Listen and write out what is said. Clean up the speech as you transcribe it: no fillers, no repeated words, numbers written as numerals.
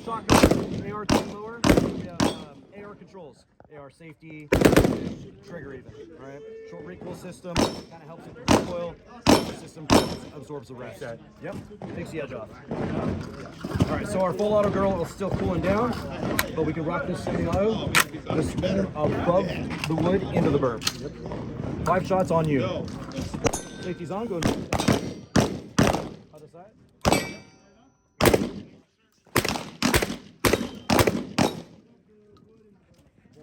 shotgun, AR team lower. We have AR controls, AR safety, trigger even. All right. Short recoil system kind of helps with the recoil. The system absorbs the rest. Okay. Yep. Takes the edge off. All right. So our full auto girl is still cooling down, but we can rock this semi-auto. The speed above the wood into the burp. 5 shots on you. Safety's on. Go. Other side.